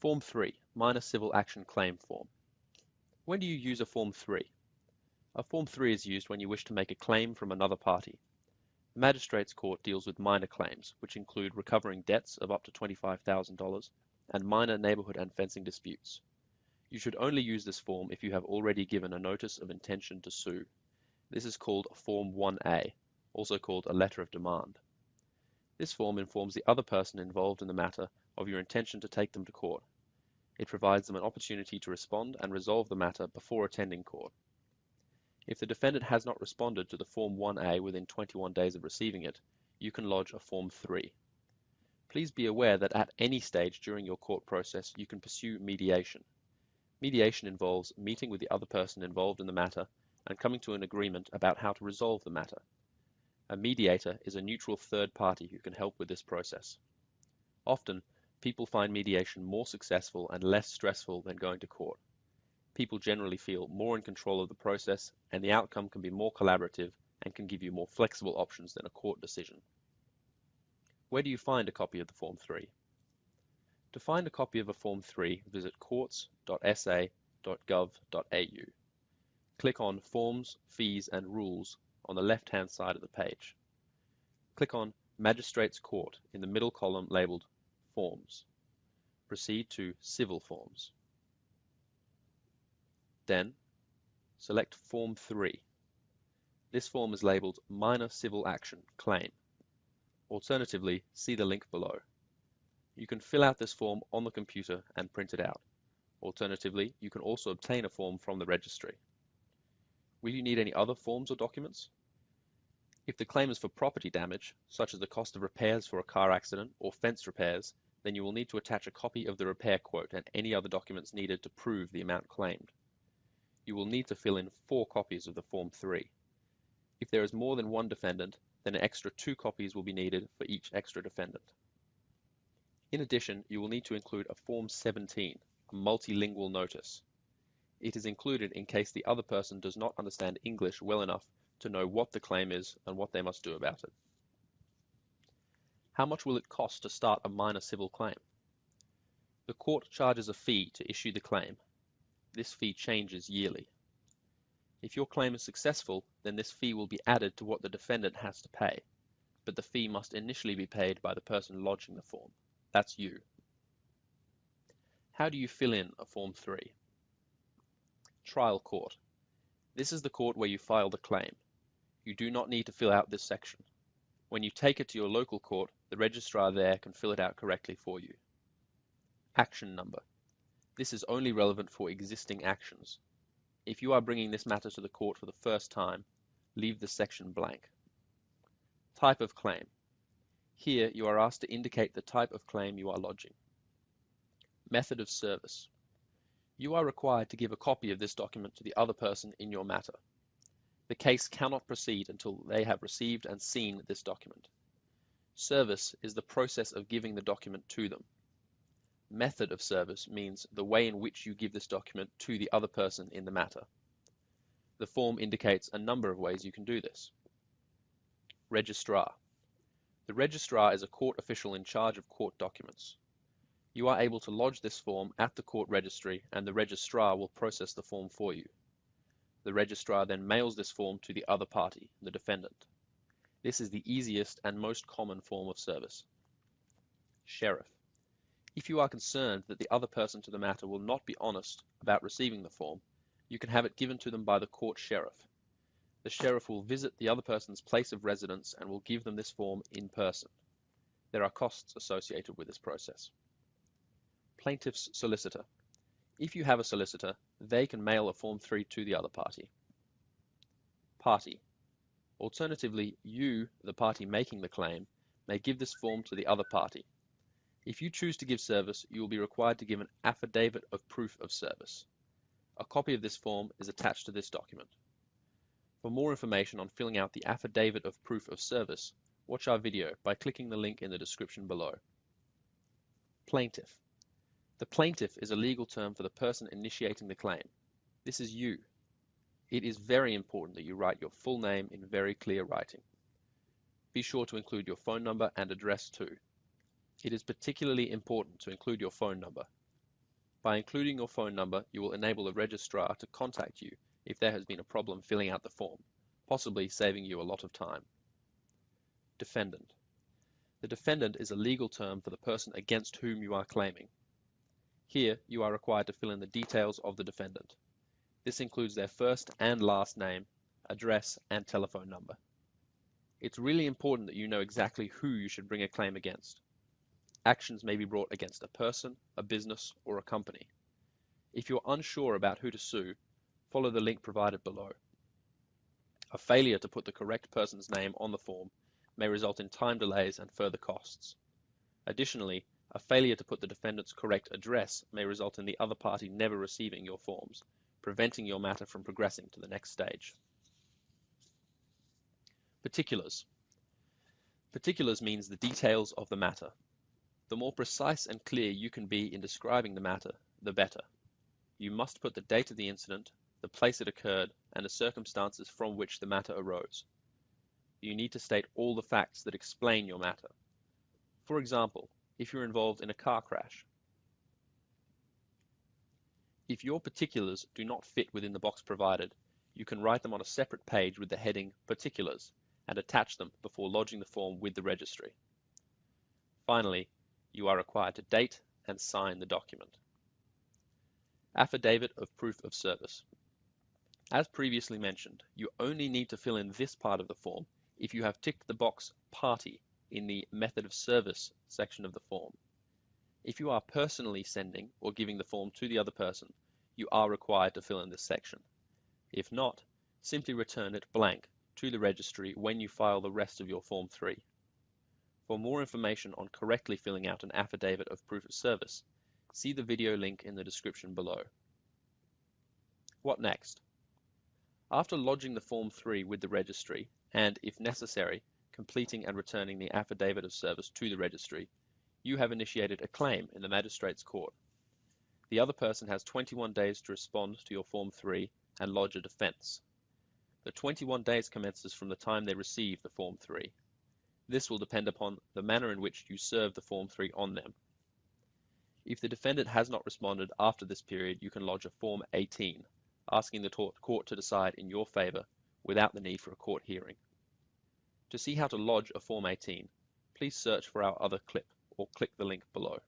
Form 3, Minor Civil Action Claim Form. When do you use a Form 3? A Form 3 is used when you wish to make a claim from another party. The Magistrates Court deals with minor claims, which include recovering debts of up to $25,000 and minor neighbourhood and fencing disputes. You should only use this form if you have already given a notice of intention to sue. This is called Form 1A, also called a letter of demand. This form informs the other person involved in the matter of your intention to take them to court. It provides them an opportunity to respond and resolve the matter before attending court. If the defendant has not responded to the Form 1A within 21 days of receiving it, you can lodge a Form 3. Please be aware that at any stage during your court process you can pursue mediation. Mediation involves meeting with the other person involved in the matter and coming to an agreement about how to resolve the matter. A mediator is a neutral third party who can help with this process. Often, people find mediation more successful and less stressful than going to court. People generally feel more in control of the process, and the outcome can be more collaborative and can give you more flexible options than a court decision. Where do you find a copy of the Form 3? To find a copy of a Form 3, visit courts.sa.gov.au. Click on Forms, Fees and Rules on the left-hand side of the page. Click on Magistrates Court in the middle column labelled Forms. Proceed to Civil Forms. Then, select Form 3. This form is labelled Minor Civil Action Claim. Alternatively, see the link below. You can fill out this form on the computer and print it out. Alternatively, you can also obtain a form from the registry. Will you need any other forms or documents? If the claim is for property damage, such as the cost of repairs for a car accident or fence repairs, then you will need to attach a copy of the repair quote and any other documents needed to prove the amount claimed. You will need to fill in 4 copies of the Form 3. If there is more than one defendant, then an extra 2 copies will be needed for each extra defendant. In addition, you will need to include a Form 17, a multilingual notice. It is included in case the other person does not understand English well enough to know what the claim is and what they must do about it. How much will it cost to start a minor civil claim? The court charges a fee to issue the claim. This fee changes yearly. If your claim is successful, then this fee will be added to what the defendant has to pay, but the fee must initially be paid by the person lodging the form. That's you. How do you fill in a Form 3? Trial Court. This is the court where you file the claim. You do not need to fill out this section. When you take it to your local court, the registrar there can fill it out correctly for you. Action number. This is only relevant for existing actions. If you are bringing this matter to the court for the first time, leave this section blank. Type of claim. Here you are asked to indicate the type of claim you are lodging. Method of service. You are required to give a copy of this document to the other person in your matter. The case cannot proceed until they have received and seen this document. Service is the process of giving the document to them. Method of service means the way in which you give this document to the other person in the matter. The form indicates a number of ways you can do this. Registrar. The registrar is a court official in charge of court documents. You are able to lodge this form at the court registry and the registrar will process the form for you. The registrar then mails this form to the other party, the defendant. This is the easiest and most common form of service. Sheriff. If you are concerned that the other person to the matter will not be honest about receiving the form, you can have it given to them by the court sheriff. The sheriff will visit the other person's place of residence and will give them this form in person. There are costs associated with this process. Plaintiff's solicitor. If you have a solicitor, they can mail a Form 3 to the other party. Party. Alternatively, you, the party making the claim, may give this form to the other party. If you choose to give service, you will be required to give an affidavit of proof of service. A copy of this form is attached to this document. For more information on filling out the affidavit of proof of service, watch our video by clicking the link in the description below. Plaintiff. The plaintiff is a legal term for the person initiating the claim. This is you. It is very important that you write your full name in very clear writing. Be sure to include your phone number and address too. It is particularly important to include your phone number. By including your phone number, you will enable the registrar to contact you if there has been a problem filling out the form, possibly saving you a lot of time. Defendant. The defendant is a legal term for the person against whom you are claiming. Here, you are required to fill in the details of the defendant. This includes their first and last name, address, and telephone number. It's really important that you know exactly who you should bring a claim against. Actions may be brought against a person, a business, or a company. If you're unsure about who to sue, follow the link provided below. A failure to put the correct person's name on the form may result in time delays and further costs. Additionally, a failure to put the defendant's correct address may result in the other party never receiving your forms, preventing your matter from progressing to the next stage. Particulars. Particulars means the details of the matter. The more precise and clear you can be in describing the matter, the better. You must put the date of the incident, the place it occurred, and the circumstances from which the matter arose. You need to state all the facts that explain your matter. For example, if you're involved in a car crash. If your particulars do not fit within the box provided, you can write them on a separate page with the heading Particulars and attach them before lodging the form with the registry. Finally, you are required to date and sign the document. Affidavit of Proof of Service. As previously mentioned, you only need to fill in this part of the form if you have ticked the box Party in the Method of Service section of the form. If you are personally sending or giving the form to the other person, you are required to fill in this section. If not, simply return it blank to the registry when you file the rest of your Form 3. For more information on correctly filling out an affidavit of proof of service, see the video link in the description below. What next? After lodging the Form 3 with the registry, and, if necessary, completing and returning the affidavit of service to the registry, you have initiated a claim in the Magistrates' Court. The other person has 21 days to respond to your Form 3 and lodge a defence. The 21 days commences from the time they receive the Form 3. This will depend upon the manner in which you serve the Form 3 on them. If the defendant has not responded after this period, you can lodge a Form 18, asking the court to decide in your favour without the need for a court hearing. To see how to lodge a Form 18, please search for our other clip or click the link below.